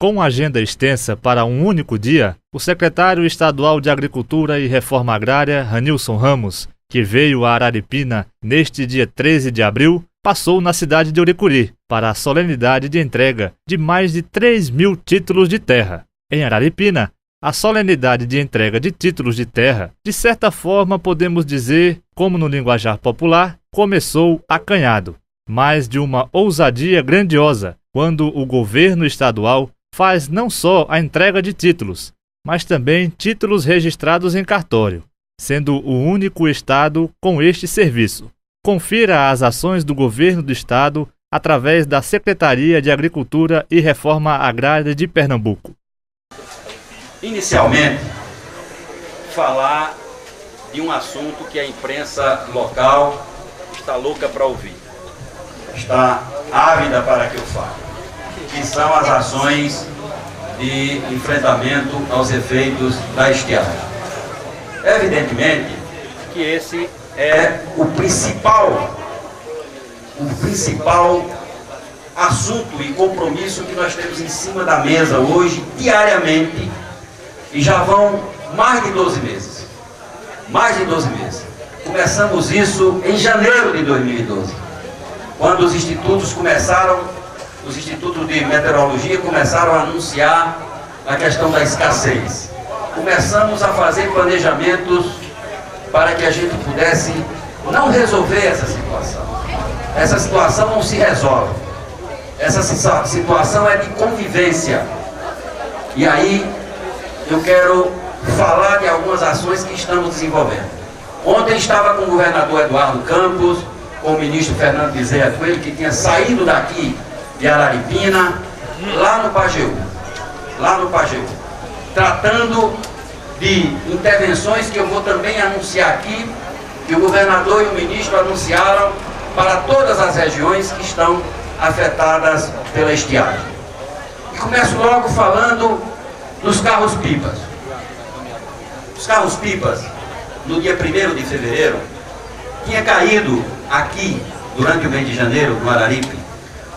Com agenda extensa para um único dia, o secretário estadual de Agricultura e Reforma Agrária, Ranilson Ramos, que veio a Araripina neste dia 13 de abril, passou na cidade de Uricuri para a solenidade de entrega de mais de 3.000 títulos de terra. Em Araripina, a solenidade de entrega de títulos de terra, de certa forma podemos dizer, como no linguajar popular, começou acanhado, mas de uma ousadia grandiosa, quando o governo estadual faz não só a entrega de títulos, mas também títulos registrados em cartório, sendo o único estado com este serviço. Confira as ações do governo do estado através da Secretaria de Agricultura e Reforma Agrária de Pernambuco. Inicialmente, falar de um assunto que a imprensa local está louca para ouvir, está ávida para que eu fale, que são as ações de enfrentamento aos efeitos da estiagem. Evidentemente que esse é o principal assunto e compromisso que nós temos em cima da mesa hoje, diariamente, e já vão mais de 12 meses. Mais de 12 meses. Começamos isso em janeiro de 2012, quando os institutos de meteorologia começaram a anunciar a questão da escassez. Começamos a fazer planejamentos para que a gente pudesse não resolver essa situação. Essa situação não se resolve. Essa situação é de convivência. E aí eu quero falar de algumas ações que estamos desenvolvendo. Ontem estava com o governador Eduardo Campos, com o ministro Fernando Bezerra Coelho, que tinha saído daqui de Araripina, lá no Pajeú, tratando de intervenções que eu vou também anunciar aqui, que o governador e o ministro anunciaram para todas as regiões que estão afetadas pela estiagem. E começo logo falando dos carros-pipas. Os carros-pipas, no dia 1º de fevereiro, tinha caído aqui, durante o mês de janeiro, no Araripe,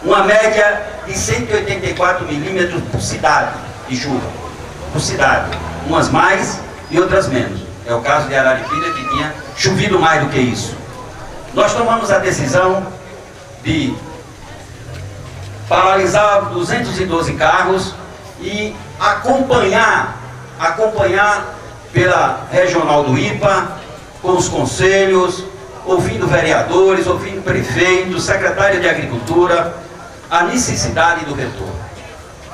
uma média de 184 milímetros por cidade de chuva. Por cidade. Umas mais e outras menos. É o caso de Araripina, que tinha chovido mais do que isso. Nós tomamos a decisão de paralisar 212 carros e acompanhar pela regional do IPA, com os conselhos, ouvindo vereadores, ouvindo prefeitos, secretário de Agricultura, a necessidade do retorno.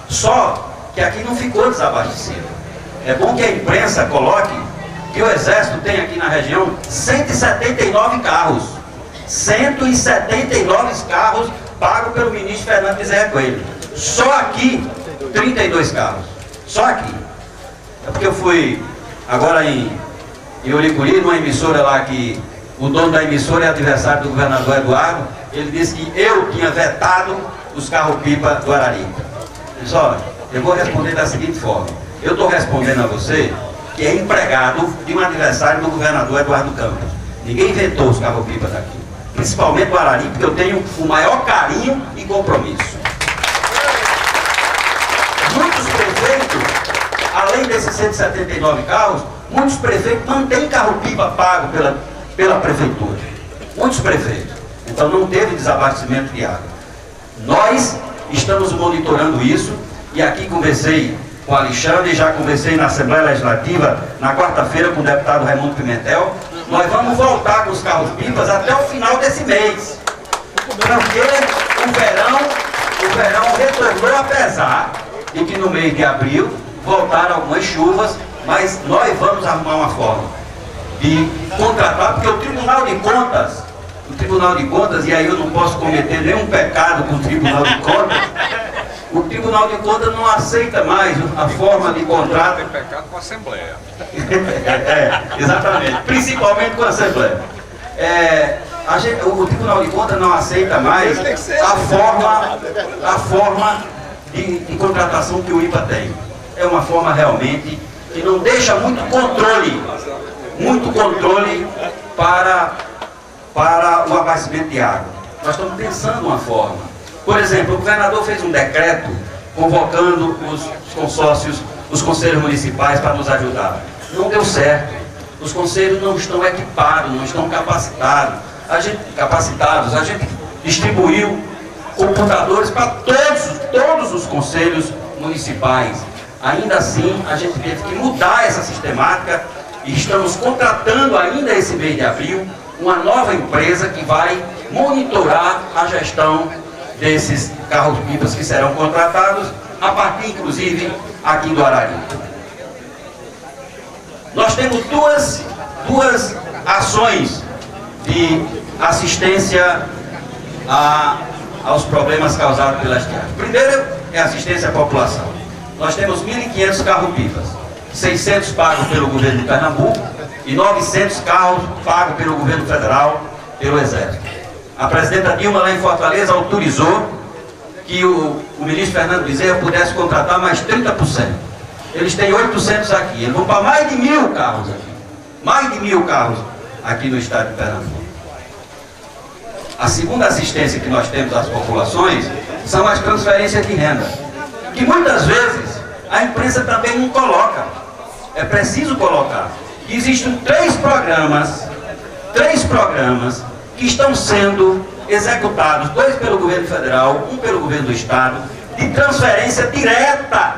Só que aqui não ficou desabastecido. É bom que a imprensa coloque que o Exército tem aqui na região 179 carros. 179 carros pagos pelo ministro Fernando Bezerra Coelho. Só aqui, 32 carros. Só aqui. É porque eu fui agora em Uricuri, numa emissora lá que o dono da emissora é adversário do governador Eduardo. Ele disse que eu tinha vetado os carros-pipa do Araripe. Ele disse, olha, eu vou responder da seguinte forma. Eu estou respondendo a você que é empregado de um adversário do governador Eduardo Campos. Ninguém inventou os carros-pipa daqui. Principalmente do Araripe, que eu tenho o maior carinho e compromisso. Muitos prefeitos, além desses 179 carros, muitos prefeitos mantêm carro-pipa pago pela prefeitura. Muitos prefeitos. Então não teve desabastecimento de água. Nós estamos monitorando isso e aqui conversei com o Alexandre, já conversei na Assembleia Legislativa na quarta-feira com o deputado Raimundo Pimentel. Nós vamos voltar com os carros-pipas até o final desse mês. Porque o verão retornou, apesar de que no mês de abril voltaram algumas chuvas, mas nós vamos arrumar uma forma de contratar, porque o Tribunal de Contas, e aí eu não posso cometer nenhum pecado com o Tribunal de Contas, o Tribunal de Contas não aceita mais a forma de contrato. Tem pecado com a Assembleia. Exatamente, principalmente com a Assembleia. O Tribunal de Contas não aceita mais a forma de contratação que o IPA tem. É uma forma realmente que não deixa muito controle para o abastecimento de água. Nós estamos pensando uma forma. Por exemplo, o governador fez um decreto convocando os consórcios, os conselhos municipais para nos ajudar. Não deu certo. Os conselhos não estão equipados, não estão capacitados. A gente distribuiu computadores para todos os conselhos municipais. Ainda assim, a gente teve que mudar essa sistemática e estamos contratando ainda esse mês de abril uma nova empresa que vai monitorar a gestão desses carros-pipas que serão contratados, a partir, inclusive, aqui do Arari. Nós temos duas ações de assistência aos problemas causados pela estiagem. Primeiro é assistência à população. Nós temos 1.500 carros-pipas, 600 pagos pelo governo de Pernambuco e 900 carros pagos pelo governo federal, pelo Exército. A presidenta Dilma, lá em Fortaleza, autorizou que o ministro Fernando Bezerra pudesse contratar mais 30%. Eles têm 800 aqui, eles vão para mais de 1.000 carros aqui. Mais de 1.000 carros aqui no estado de Pernambuco. A segunda assistência que nós temos às populações são as transferências de renda, que muitas vezes a imprensa também não coloca. É preciso colocar. Existem três programas que estão sendo executados, 2 pelo governo federal, 1 pelo governo do estado, de transferência direta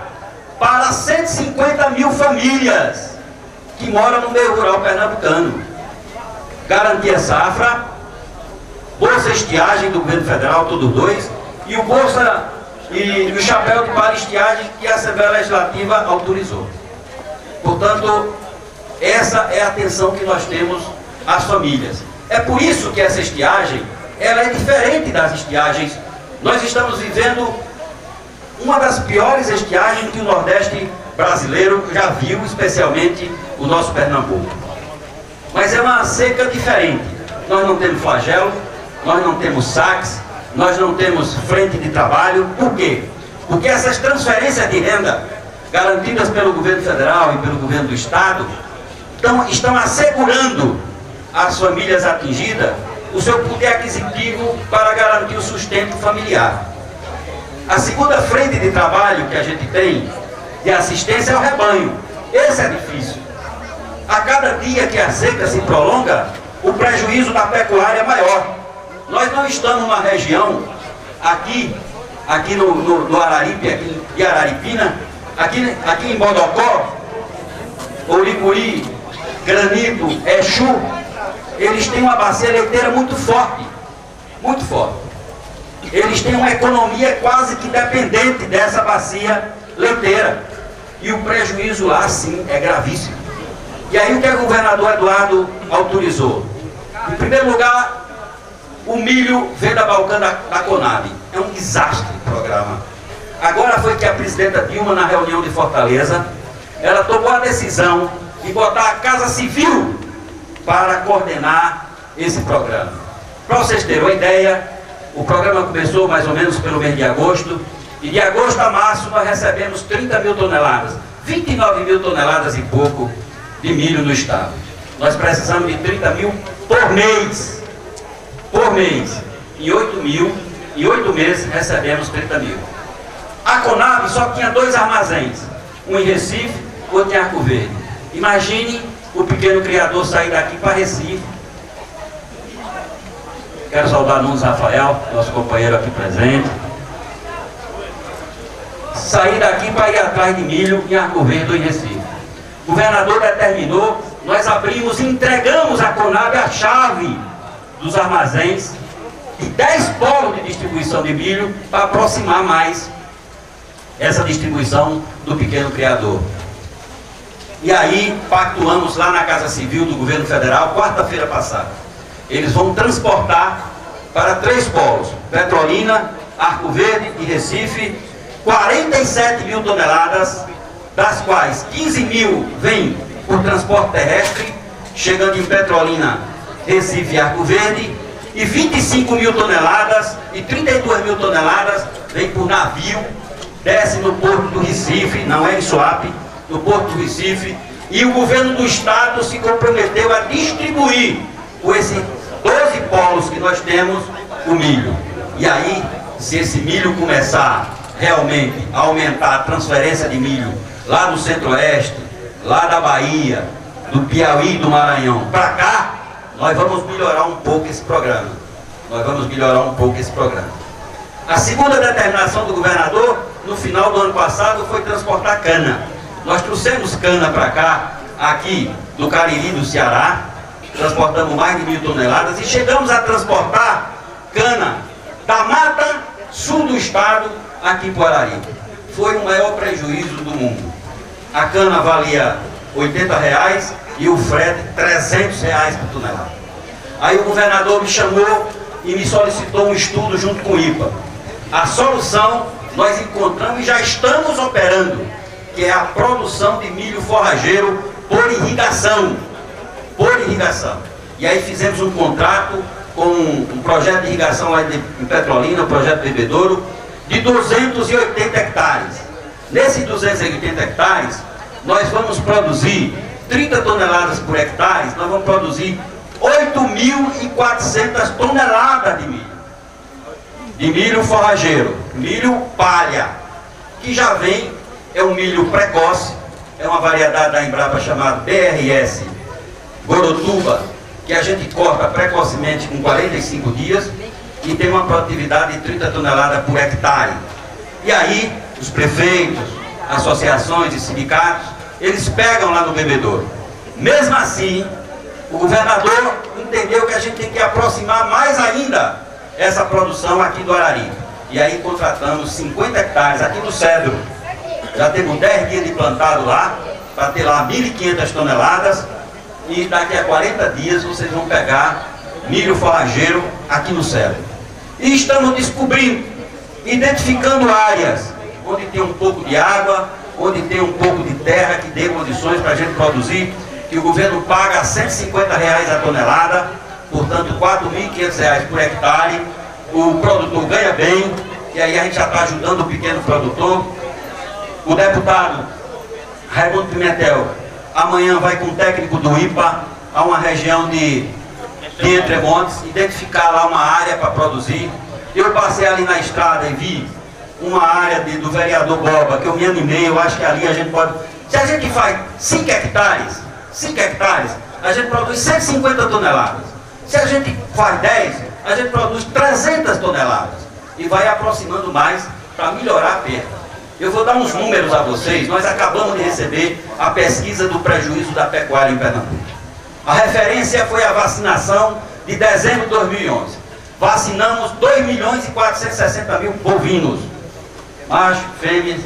para 150 mil famílias que moram no meio rural pernambucano. Garantia Safra, Bolsa Estiagem do governo federal, todos dois, e o Bolsa e o Chapéu de Palha Estiagem que a Assembleia Legislativa autorizou. Portanto, essa é a atenção que nós temos às famílias. É por isso que essa estiagem, ela é diferente das estiagens. Nós estamos vivendo uma das piores estiagens que o Nordeste brasileiro já viu, especialmente o nosso Pernambuco. Mas é uma seca diferente. Nós não temos flagelo, nós não temos saques, nós não temos frente de trabalho. Por quê? Porque essas transferências de renda garantidas pelo governo federal e pelo governo do estado estão assegurando às famílias atingidas o seu poder aquisitivo para garantir o sustento familiar. A segunda frente de trabalho que a gente tem de assistência é o rebanho. Esse é difícil. A cada dia que a seca se prolonga, o prejuízo da pecuária é maior. Nós não estamos numa região aqui no Araripe, aqui em Araripina, aqui em Bodocó, Ouricuri, Granito, Exu, eles têm uma bacia leiteira muito forte, muito forte. Eles têm uma economia quase que dependente dessa bacia leiteira. E o prejuízo lá, sim, é gravíssimo. E aí o que o governador Eduardo autorizou? Em primeiro lugar, o milho vem da Balcã da Conab. É um desastre o programa. Agora foi que a presidenta Dilma, na reunião de Fortaleza, ela tomou a decisão de botar a Casa Civil para coordenar esse programa. Para vocês terem uma ideia, o programa começou mais ou menos pelo mês de agosto, e de agosto a março nós recebemos 30 mil toneladas, 29 mil toneladas e pouco de milho no estado. Nós precisamos de 30 mil por mês. Por mês. Em 8 meses recebemos 30 mil. A Conab só tinha 2 armazéns, um em Recife, outro em Arco Verde. Imagine o pequeno criador sair daqui para Recife. Quero saudar Nunes Rafael, nosso companheiro aqui presente. Sair daqui para ir atrás de milho em Arco Verde ou em Recife. O governador determinou, nós abrimos e entregamos à Conab a chave dos armazéns e 10 polos de distribuição de milho para aproximar mais essa distribuição do pequeno criador. E aí pactuamos lá na Casa Civil do governo federal, quarta-feira passada. Eles vão transportar para 3 polos, Petrolina, Arco Verde e Recife, 47 mil toneladas, das quais 15 mil vêm por transporte terrestre, chegando em Petrolina, Recife e Arco Verde, e 25 mil toneladas e 32 mil toneladas vêm por navio, desce no Porto do Recife, não é em Suape, no Porto do Recife, e o governo do estado se comprometeu a distribuir com esses 12 polos que nós temos o milho. E aí, se esse milho começar realmente aumentar a transferência de milho lá do Centro-Oeste, lá da Bahia, do Piauí e do Maranhão para cá, nós vamos melhorar um pouco esse programa. A segunda determinação do governador, no final do ano passado, foi transportar cana. Nós trouxemos cana para cá, aqui do Cariri, do Ceará, transportamos mais de 1.000 toneladas e chegamos a transportar cana da Mata Sul do estado aqui em Araripe. Foi o maior prejuízo do mundo. A cana valia R$80 e o frete R$300 por tonelada. Aí o governador me chamou e me solicitou um estudo junto com o IPA. A solução nós encontramos e já estamos operando, que é a produção de milho forrageiro por irrigação. E aí fizemos um contrato com um projeto de irrigação lá em Petrolina, o projeto Bebedouro, de 280 hectares. Nesses 280 hectares, nós vamos produzir 30 toneladas por hectare, nós vamos produzir 8.400 toneladas de milho forrageiro, milho palha, que já vem, é um milho precoce, é uma variedade da Embrapa chamada BRS Gorotuba, que a gente corta precocemente com 45 dias e tem uma produtividade de 30 toneladas por hectare. E aí, os prefeitos, associações e sindicatos, eles pegam lá no Bebedouro. Mesmo assim, o governador entendeu que a gente tem que aproximar mais ainda essa produção aqui do Araripe. E aí contratamos 50 hectares aqui no Cedro. Já temos 10 dias de plantado lá, para ter lá 1.500 toneladas. E daqui a 40 dias vocês vão pegar milho forrageiro aqui no Cedro. E estamos descobrindo, identificando áreas onde tem um pouco de água, onde tem um pouco de terra que dê condições para a gente produzir, que o governo paga R$150 a tonelada, portanto R$4.500 por hectare, o produtor ganha bem, e aí a gente já está ajudando o pequeno produtor. O deputado Raimundo Pimentel amanhã vai com o técnico do IPA a uma região de Entremontes, identificar lá uma área para produzir. Eu passei ali na estrada e vi uma área do vereador Boba, que eu me animei, eu acho que ali a gente pode... Se a gente faz 5 hectares, a gente produz 150 toneladas. Se a gente faz 10, a gente produz 300 toneladas. E vai aproximando mais para melhorar a perda. Eu vou dar uns números a vocês. Nós acabamos de receber a pesquisa do prejuízo da pecuária em Pernambuco. A referência foi a vacinação de dezembro de 2011. Vacinamos 2.460.000 bovinos, macho, fêmeas,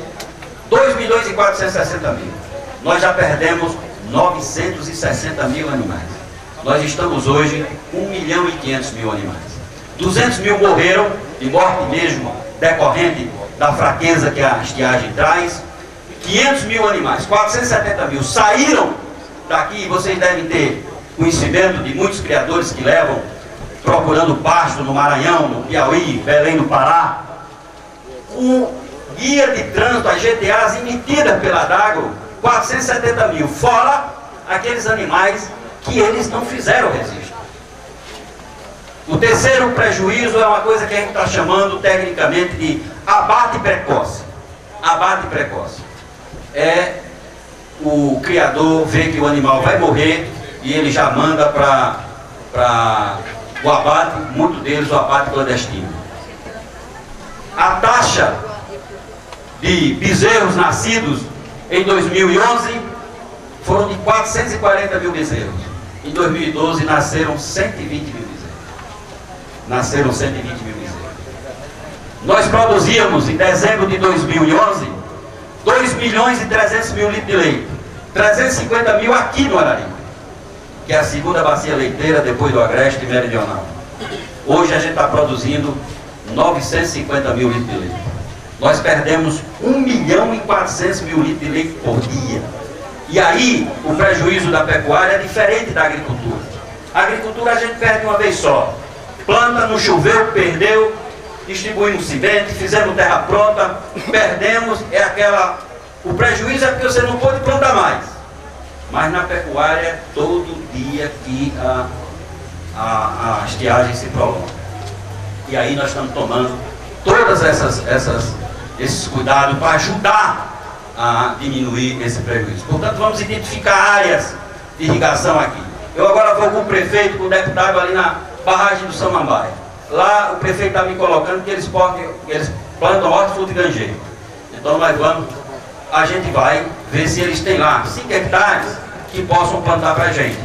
2.460.000. Nós já perdemos 960.000 animais. Nós estamos hoje com 1.500.000 animais. 200.000 morreram, de morte mesmo, decorrente da fraqueza que a estiagem traz. 500.000 animais, 470.000 saíram daqui. Vocês devem ter conhecimento de muitos criadores que levam procurando pasto no Maranhão, no Piauí, Belém do Pará. Um guia de trânsito, as GTAs emitidas pela Dagro, 470.000, fora aqueles animais que eles não fizeram registro. O terceiro prejuízo é uma coisa que a gente está chamando tecnicamente de abate precoce. Abate precoce. É o criador ver que o animal vai morrer e ele já manda para o abate, muitos deles o abate clandestino. A taxa de bezerros nascidos em 2011 foram de 440.000 bezerros. Em 2012 nasceram 120.000 bezerros. Nós produzíamos em dezembro de 2011 2.300.000 litros de leite. 350.000 aqui no Araripe, que é a segunda bacia leiteira depois do Agreste e Meridional. Hoje a gente está produzindo 950.000 litros de leite. Nós perdemos 1.400.000 litros de leite por dia. E aí o prejuízo da pecuária é diferente da agricultura. A agricultura a gente perde uma vez só. Planta, não choveu, perdeu, distribuímos semente, fizemos terra pronta, perdemos, o prejuízo é porque você não pode plantar mais. Mas na pecuária, todo dia que a estiagem se prolonga. E aí nós estamos tomando todas essas esses cuidados para ajudar a diminuir esse prejuízo. Portanto, vamos identificar áreas de irrigação aqui. Eu agora vou com o prefeito, com o deputado ali na barragem do Samambaia. Lá o prefeito está me colocando que eles plantam hortifruti granjeiro. Então a gente vai ver se eles têm lá 5 hectares que possam plantar para a gente.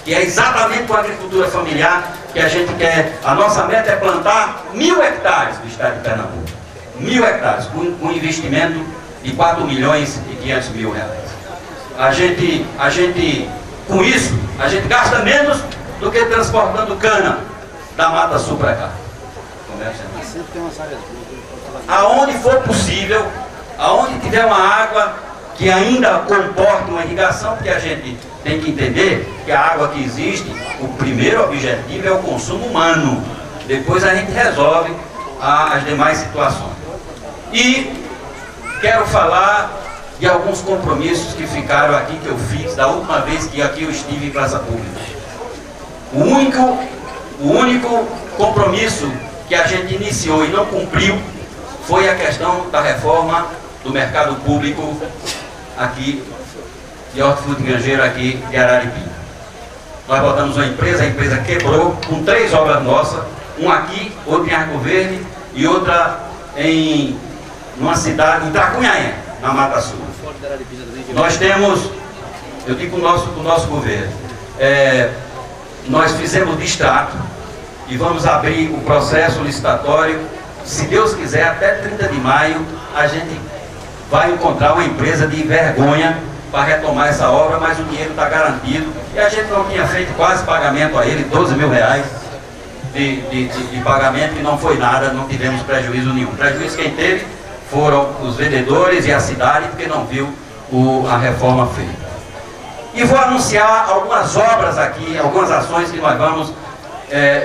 E é exatamente com a agricultura familiar que a gente quer. A nossa meta é plantar 1.000 hectares no estado de Pernambuco. 1.000 hectares, com um investimento de 4 milhões e 500 mil reais. Com isso, a gente gasta menos do que transportando cana da Mata Sul para cá. Aonde for possível, aonde tiver uma água que ainda comporte uma irrigação, porque a gente tem que entender que a água que existe, o primeiro objetivo é o consumo humano. Depois a gente resolve as demais situações. E quero falar de alguns compromissos que ficaram aqui, que eu fiz da última vez que aqui eu estive em praça pública. O único compromisso que a gente iniciou e não cumpriu foi a questão da reforma do mercado público aqui de hortifruti granjeiro aqui de Araripina. Nós botamos uma empresa, a empresa quebrou com 3 obras nossas, uma aqui, outra em Arco Verde e outra em uma cidade, em Tracunhaém, na Mata Sul. Nós temos, eu digo o nosso governo, nós fizemos distrato e vamos abrir o processo licitatório. Se Deus quiser, até 30 de maio a gente vai encontrar uma empresa de vergonha para retomar essa obra, mas o dinheiro está garantido e a gente não tinha feito quase pagamento a ele, 12 mil reais de pagamento, e não foi nada, não tivemos prejuízo nenhum. Prejuízo quem teve foram os vendedores e a cidade, porque não viu a reforma feita. E vou anunciar algumas obras aqui, algumas ações que nós vamos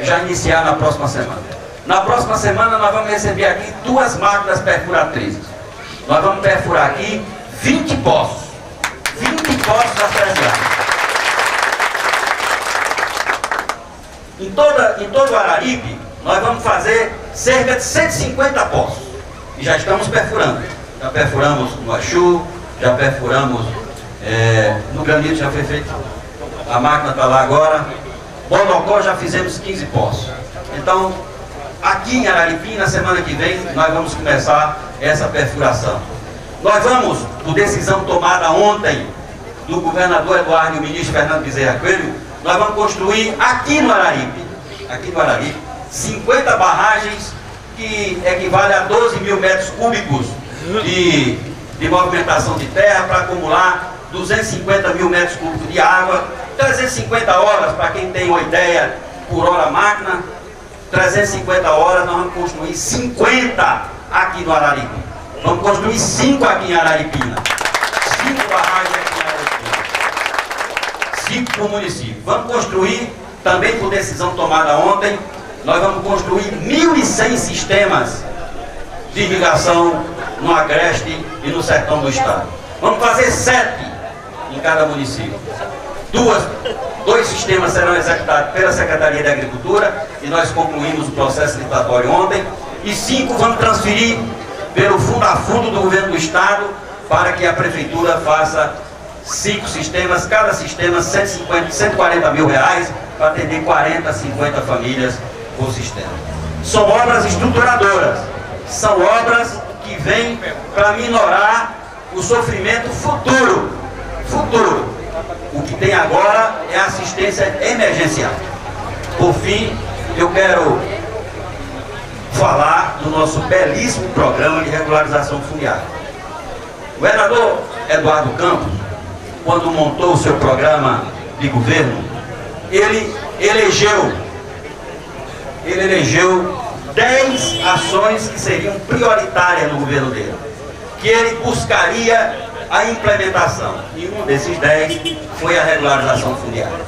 já iniciar na próxima semana. Na próxima semana nós vamos receber aqui 2 máquinas perfuratrizes. Nós vamos perfurar aqui 20 poços. 20 poços artesianos. Em todo o Araripe, nós vamos fazer cerca de 150 poços. E já estamos perfurando. Já perfuramos no Achu, já perfuramos no Granito, já foi feito. A máquina está lá agora. Bodocó já fizemos 15 poços. Então, aqui em Araripina, na semana que vem, nós vamos começar essa perfuração. Nós vamos, por decisão tomada ontem do governador Eduardo e o ministro Fernando Bezerra Coelho, nós vamos construir aqui no Araripe, 50 barragens que equivale a 12 mil metros cúbicos de movimentação de terra para acumular 250 mil metros cúbicos de água, 350 horas, para quem tem uma ideia, por hora máquina, 350 horas, nós vamos construir 50 aqui no Araripe. Vamos construir 5 aqui em Araripina. 5 barragens aqui em Araripina. 5 para o município. Vamos construir, também por decisão tomada ontem, nós vamos construir 1.100 sistemas de irrigação no Agreste e no sertão do estado. Vamos fazer 7 em cada município. 2 sistemas serão executados pela Secretaria de Agricultura e nós concluímos o processo licitatório ontem. E 5 vamos transferir pelo fundo a fundo do governo do estado para que a prefeitura faça 5 sistemas, cada sistema 140 mil reais para atender 40, 50 famílias por sistema. São obras estruturadoras, são obras que vêm para minorar o sofrimento futuro. O que tem agora é assistência emergencial. Por fim, eu quero falar do nosso belíssimo programa de regularização fundiária. O vereador Eduardo Campos, quando montou o seu programa de governo, ele elegeu 10 ações que seriam prioritárias no governo dele, que ele buscaria a implementação. E um desses 10 foi a regularização fundiária.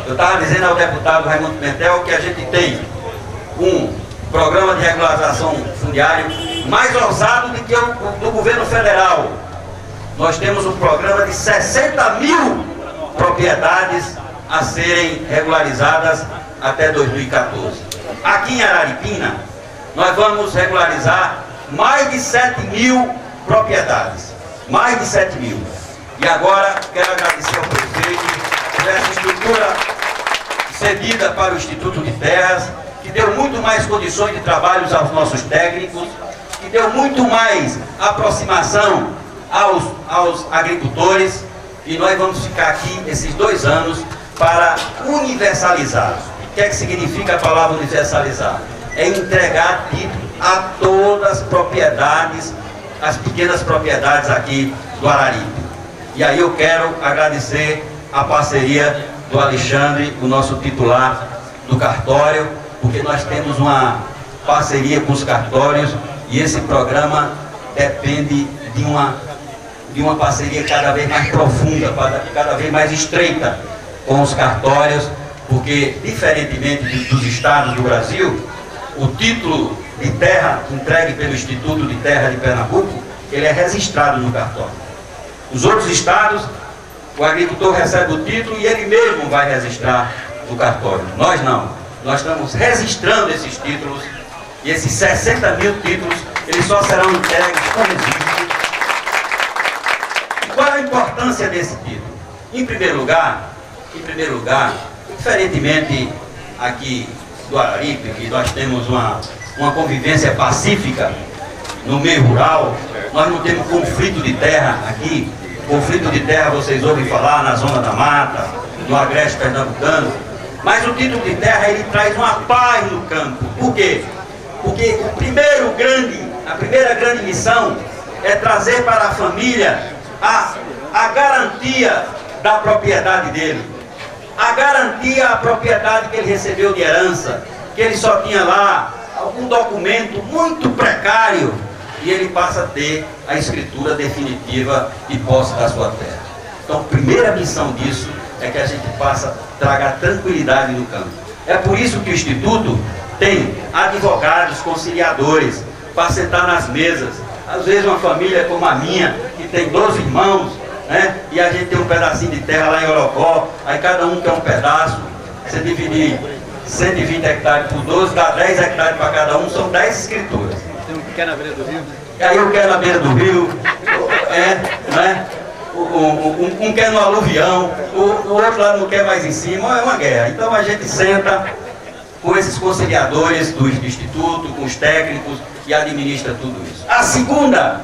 Eu estava dizendo ao deputado Raimundo Pimentel que a gente tem um programa de regularização fundiária mais ousado do que o do governo federal. Nós temos um programa de 60 mil propriedades a serem regularizadas até 2014. Aqui em Araripina, nós vamos regularizar mais de 7.000 propriedades. Mais de 7.000. E agora quero agradecer ao prefeito por essa estrutura cedida para o Instituto de Terras, que deu muito mais condições de trabalho aos nossos técnicos, que deu muito mais aproximação aos agricultores, e nós vamos ficar aqui esses 2 anos para universalizar. O que é que significa a palavra universalizar? É entregar título a todas as propriedades, as pequenas propriedades aqui do Araripe. E aí eu quero agradecer a parceria do Alexandre, o nosso titular do cartório, porque nós temos uma parceria com os cartórios e esse programa depende de uma parceria cada vez mais profunda, cada vez mais estreita com os cartórios, porque diferentemente dos estados do Brasil, o título de terra entregue pelo Instituto de Terra de Pernambuco, ele é registrado no cartório. Os outros estados, o agricultor recebe o título e ele mesmo vai registrar no cartório. Nós não. Nós estamos registrando esses títulos e esses 60.000 títulos, eles só serão entregues como existe. E qual é a importância desse título? Em primeiro lugar, diferentemente aqui do Araripe, que nós temos uma convivência pacífica no meio rural, nós não temos conflito de terra aqui. Conflito de terra vocês ouvem falar na zona da mata, no agreste pernambucano, mas o título de terra ele traz uma paz no campo. Por quê? Porque a primeira grande missão é trazer para a família a garantia da propriedade dele, a garantia à propriedade que ele recebeu de herança, que ele só tinha lá algum documento muito precário, e ele passa a ter a escritura definitiva de posse da sua terra. Então, a primeira missão disso é que a gente traga tranquilidade no campo. É por isso que o Instituto tem advogados, conciliadores, para sentar nas mesas. Às vezes uma família como a minha, que tem 12 irmãos, né? E a gente tem um pedacinho de terra lá em Orocó, aí cada um quer um pedaço, você dividir 120 hectares por 12, dá 10 hectares para cada um, são 10 escrituras. Tem um que quer na beira do rio? E aí eu quero na beira do rio, né? Um quer no aluvião, o outro lá não quer mais em cima, é uma guerra. Então a gente senta com esses conciliadores do Instituto, com os técnicos e administra tudo isso. A segunda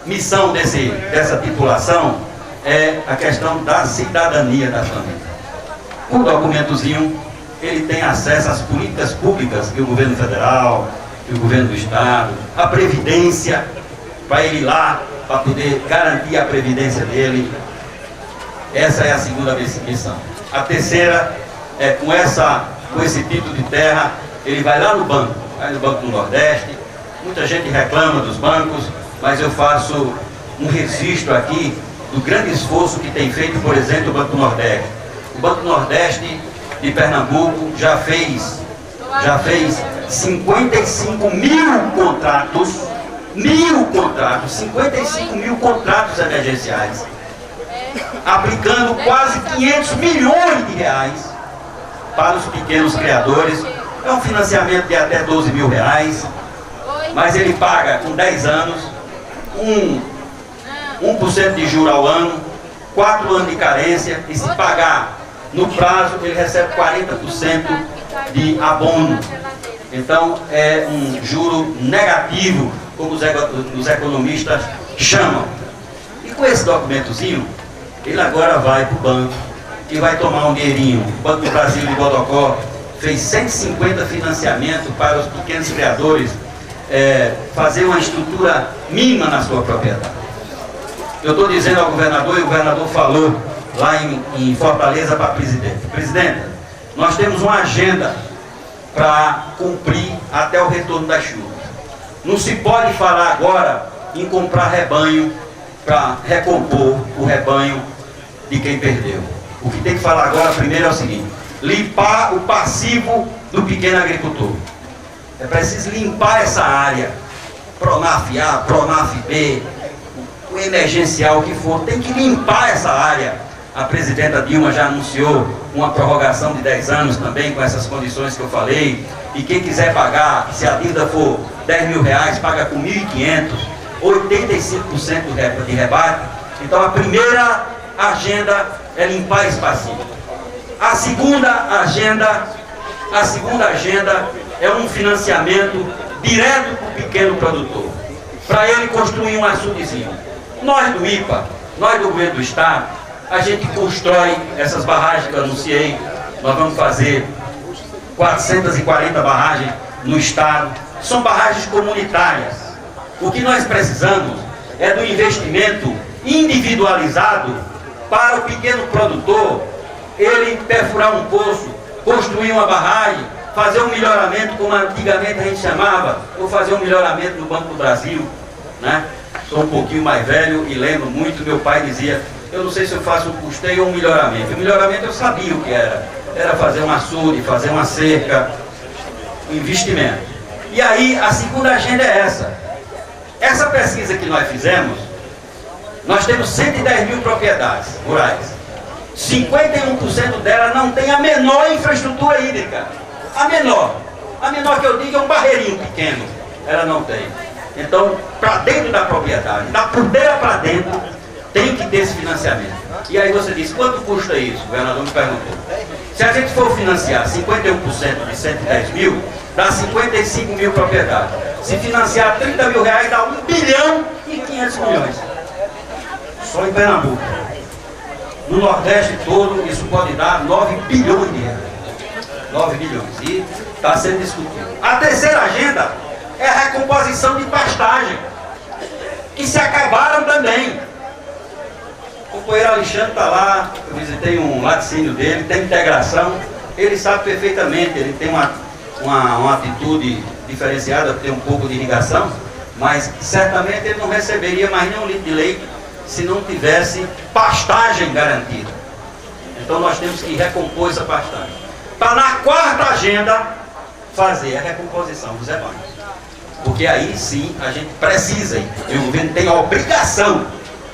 missão dessa titulação é a questão da cidadania da família. O documentozinho, ele tem acesso às políticas públicas que o governo federal, que o governo do estado, a previdência, para ele ir lá, para poder garantir a previdência dele. Essa é a segunda missão. A terceira é com esse título de terra, ele vai lá no banco do Nordeste. Muita gente reclama dos bancos, mas eu faço um registro aqui do grande esforço que tem feito, por exemplo, o Banco do Nordeste. O Banco do Nordeste de Pernambuco já fez 55.000 contratos, 55.000 contratos emergenciais, aplicando quase 500 milhões de reais para os pequenos criadores. É um financiamento de até 12 mil reais, mas ele paga com 10 anos, 1% de juros ao ano, 4 anos de carência, e se pagar no prazo, ele recebe 40% de abono. Então é um juro negativo, como os economistas chamam. E com esse documentozinho, ele agora vai para o banco e vai tomar um dinheirinho. O Banco do Brasil de Bodocó fez 150 financiamentos para os pequenos criadores fazer uma estrutura mínima na sua propriedade. Eu estou dizendo ao governador, e o governador falou lá em Fortaleza para a presidenta: presidenta, nós temos uma agenda para cumprir até o retorno das chuvas. Não se pode falar agora em comprar rebanho para recompor o rebanho de quem perdeu. O que tem que falar agora primeiro é o seguinte: limpar o passivo do pequeno agricultor. É preciso limpar essa área, Pronaf A, Pronaf B, o emergencial que for, tem que limpar essa área A presidenta Dilma já anunciou uma prorrogação de 10 anos também com essas condições que eu falei. E quem quiser pagar, se a dívida for R$10.000, paga com 1.500, 85% de rebate. Então a primeira agenda é limpar esse passivo. A segunda agenda é um financiamento direto para o pequeno produtor, para ele construir um açudezinho. Nós do IPA, nós do governo do estado, a gente constrói essas barragens que eu anunciei. Nós vamos fazer 440 barragens no estado. São barragens comunitárias. O que nós precisamos é do investimento individualizado para o pequeno produtor, ele perfurar um poço, construir uma barragem, fazer um melhoramento, como antigamente a gente chamava, ou fazer um melhoramento no Banco do Brasil, né? Sou um pouquinho mais velho e lembro muito, meu pai dizia, eu não sei se eu faço um custeio ou um melhoramento. O melhoramento eu sabia o que era. Era fazer um açude, fazer uma cerca, um investimento. E aí a segunda agenda é essa. Essa pesquisa que nós fizemos, nós temos 110 mil propriedades rurais. 51% delas não tem a menor infraestrutura hídrica. A menor que eu digo é um barreirinho pequeno. Ela não tem. Então, para dentro da propriedade, da porteira para dentro, tem que ter esse financiamento. E aí você diz, quanto custa isso? O governador me perguntou. Se a gente for financiar 51% de 110 mil, dá 55 mil propriedades. Se financiar 30 mil reais, dá 1 bilhão e 500 milhões. Só em Pernambuco. No Nordeste todo, isso pode dar 9 bilhões de reais. 9 bilhões. E está sendo discutido. A terceira agenda é a recomposição de pastagem, que se acabaram também. O companheiro Alexandre está lá, eu visitei um laticínio dele, tem integração, ele sabe perfeitamente, ele tem uma atitude diferenciada, tem um pouco de irrigação, mas certamente ele não receberia mais nenhum litro de leite se não tivesse pastagem garantida. Então nós temos que recompor essa pastagem. Para na quarta agenda fazer a recomposição dos rebanhos. Porque aí sim a gente precisa, e o governo tem a obrigação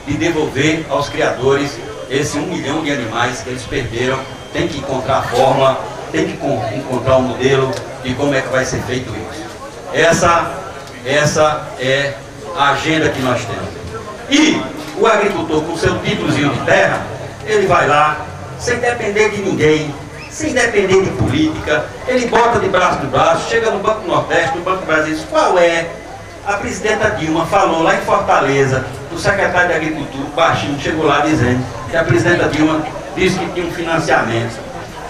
de devolver aos criadores esse 1 milhão de animais que eles perderam. Tem que encontrar a forma, tem que encontrar um modelo de como é que vai ser feito isso. Essa é a agenda que nós temos. E o agricultor, com seu títulozinho de terra, ele vai lá, sem depender de ninguém, sem depender de política, ele bota de braço no braço, chega no Banco do Nordeste, no Banco do Brasil, diz, qual é? A presidenta Dilma falou lá em Fortaleza, o secretário de Agricultura, baixinho, chegou lá dizendo que a presidenta Dilma disse que tinha um financiamento.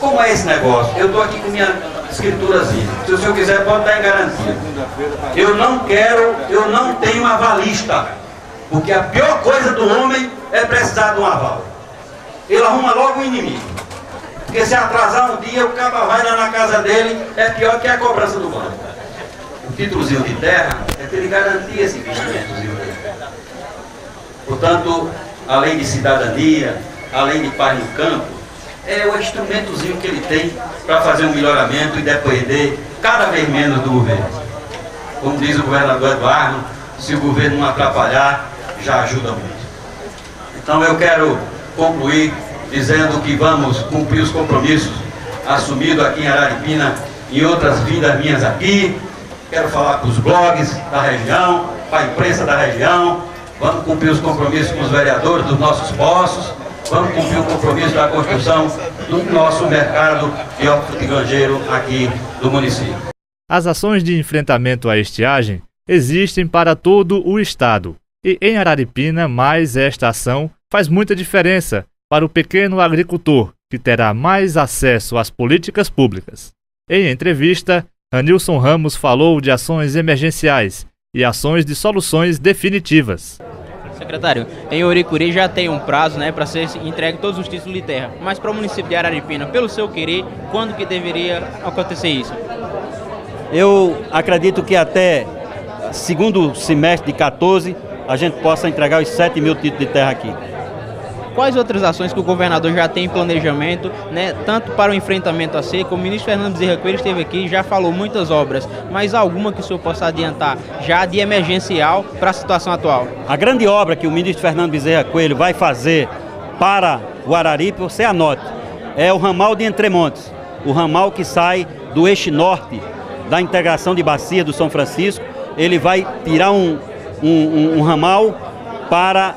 Como é esse negócio? Eu estou aqui com minha escriturazinha. Se o senhor quiser, pode dar em garantia. Eu não tenho avalista, porque a pior coisa do homem é precisar de um aval. Ele arruma logo o inimigo. Porque se atrasar um dia, o cara vai lá na casa dele, é pior que a cobrança do banco. O títulozinho de terra é para ele garantir esse investimentozinho dele. Portanto, além de cidadania, além de paz no campo, é o instrumentozinho que ele tem para fazer um melhoramento e depender cada vez menos do governo. Como diz o governador Eduardo, se o governo não atrapalhar, já ajuda muito. Então eu quero concluir dizendo que vamos cumprir os compromissos assumidos aqui em Araripina, em outras vindas minhas aqui. Quero falar com os blogs da região, para a imprensa da região. Vamos cumprir os compromissos com os vereadores dos nossos postos. Vamos cumprir o compromisso da construção do nosso mercado de hortifrutigranjeiro aqui do município. As ações de enfrentamento à estiagem existem para todo o estado. E em Araripina, mais esta ação faz muita diferença para o pequeno agricultor, que terá mais acesso às políticas públicas. Em entrevista, Ranilson Ramos falou de ações emergenciais e ações de soluções definitivas. Secretário, em Oricuri já tem um prazo, para ser entregue todos os títulos de terra, mas para o município de Araripina, pelo seu querer, quando que deveria acontecer isso? Eu acredito que até segundo semestre de 14 a gente possa entregar os 7 mil títulos de terra aqui. Quais outras ações que o governador já tem em planejamento, tanto para o enfrentamento à seca? O ministro Fernando Bezerra Coelho esteve aqui e já falou muitas obras, mas alguma que o senhor possa adiantar já de emergencial para a situação atual? A grande obra que o ministro Fernando Bezerra Coelho vai fazer para o Araripe, você anote, é o ramal de Entremontes, o ramal que sai do eixo norte da integração de bacia do São Francisco. Ele vai tirar um ramal para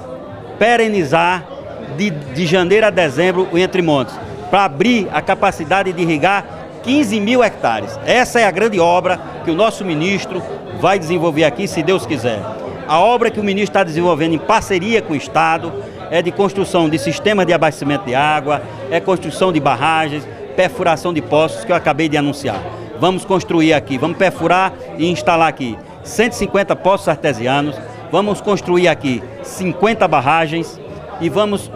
perenizar de janeiro a dezembro o Entremontes, para abrir a capacidade de irrigar 15 mil hectares. Essa é a grande obra que o nosso ministro vai desenvolver aqui, se Deus quiser. A obra que o ministro está desenvolvendo em parceria com o Estado é de construção de sistemas de abastecimento de água, é construção de barragens, perfuração de poços, que eu acabei de anunciar. Vamos construir aqui, vamos perfurar e instalar aqui 150 poços artesianos, vamos construir aqui 50 barragens e vamos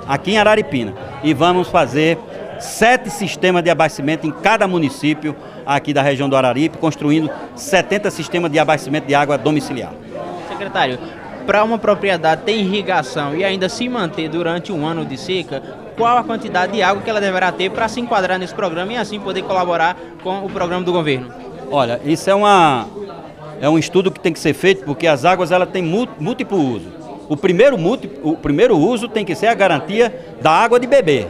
aqui em Araripina, e vamos fazer 7 sistemas de abastecimento em cada município aqui da região do Araripe, construindo 70 sistemas de abastecimento de água domiciliar. Secretário, para uma propriedade ter irrigação e ainda se manter durante um ano de seca, qual a quantidade de água que ela deverá ter para se enquadrar nesse programa e assim poder colaborar com o programa do governo? Olha, isso é um estudo que tem que ser feito, porque as águas ela têm múltiplo uso. O primeiro uso tem que ser a garantia da água de beber.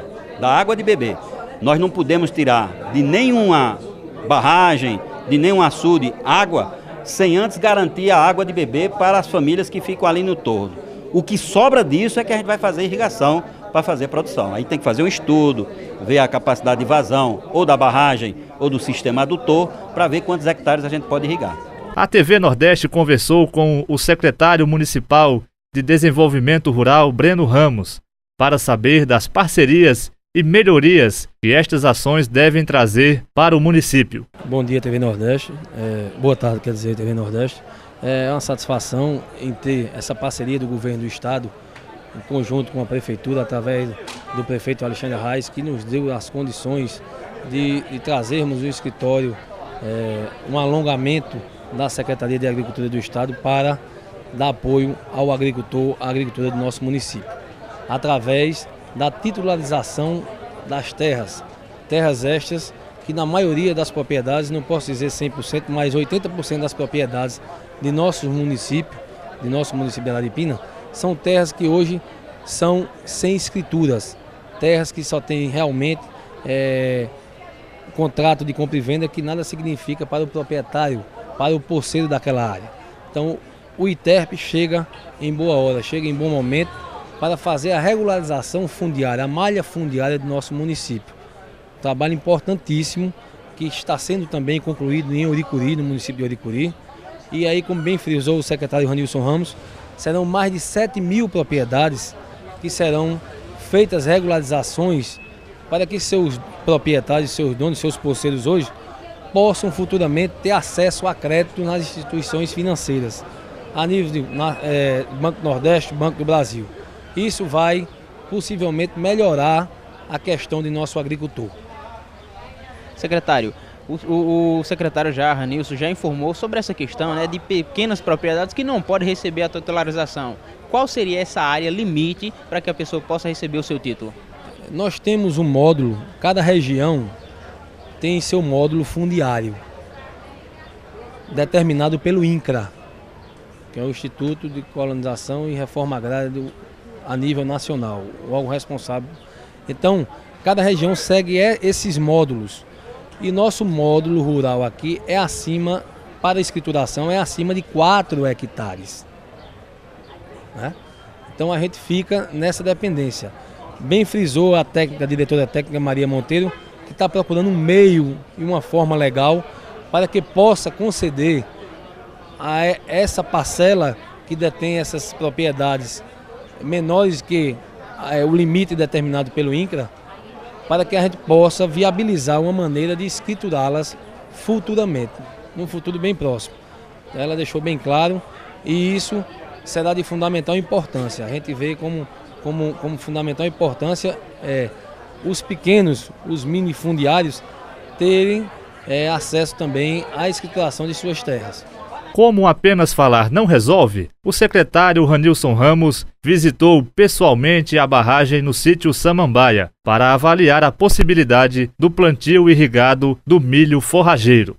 Nós não podemos tirar de nenhuma barragem, de nenhum açude, água, sem antes garantir a água de beber para as famílias que ficam ali no torno. O que sobra disso é que a gente vai fazer irrigação para fazer produção. Aí tem que fazer um estudo, ver a capacidade de vazão ou da barragem ou do sistema adutor para ver quantos hectares a gente pode irrigar. A TV Nordeste conversou com o secretário municipal de Desenvolvimento Rural, Breno Ramos, para saber das parcerias e melhorias que estas ações devem trazer para o município. Bom dia, TV Nordeste. Boa tarde, quer dizer, TV Nordeste. É uma satisfação em ter essa parceria do governo do estado, em conjunto com a prefeitura, através do prefeito Alexandre Reis, que nos deu as condições de trazermos o escritório, um alongamento da Secretaria de Agricultura do estado para dar apoio ao agricultor, à agricultura do nosso município, através da titularização das terras estas que na maioria das propriedades, não posso dizer 100%, mas 80% das propriedades de nosso município de Araripina, são terras que hoje são sem escrituras, terras que só tem realmente contrato de compra e venda, que nada significa para o proprietário, para o posseiro daquela área. Então o ITERP chega em boa hora, chega em bom momento para fazer a regularização fundiária, a malha fundiária do nosso município. Trabalho importantíssimo que está sendo também concluído em Oricuri, no município de Oricuri. E aí, como bem frisou o secretário Ranilson Ramos, serão mais de 7 mil propriedades que serão feitas regularizações para que seus proprietários, seus donos, seus posseiros hoje possam futuramente ter acesso a crédito nas instituições financeiras, a nível de Banco do Nordeste, Banco do Brasil. Isso vai possivelmente melhorar a questão de nosso agricultor. Secretário, o secretário Ranilson já informou sobre essa questão, né, de pequenas propriedades que não podem receber a titularização. Qual seria essa área limite para que a pessoa possa receber o seu título? Nós temos um módulo, cada região tem seu módulo fundiário, determinado pelo INCRA, que é o Instituto de Colonização e Reforma Agrária a nível nacional, o órgão responsável. Então, cada região segue esses módulos. E nosso módulo rural aqui é acima, para a escrituração, é acima de 4 hectares. Né? Então a gente fica nessa dependência. Bem frisou a diretora técnica Maria Monteiro, que está procurando um meio e uma forma legal para que possa conceder a essa parcela que detém essas propriedades menores que o limite determinado pelo INCRA, para que a gente possa viabilizar uma maneira de escriturá-las futuramente, num futuro bem próximo. Ela deixou bem claro e isso será de fundamental importância. A gente vê como fundamental importância os pequenos, os minifundiários, terem acesso também à escrituração de suas terras. Como apenas falar não resolve, o secretário Ranilson Ramos visitou pessoalmente a barragem no sítio Samambaia para avaliar a possibilidade do plantio irrigado do milho forrageiro.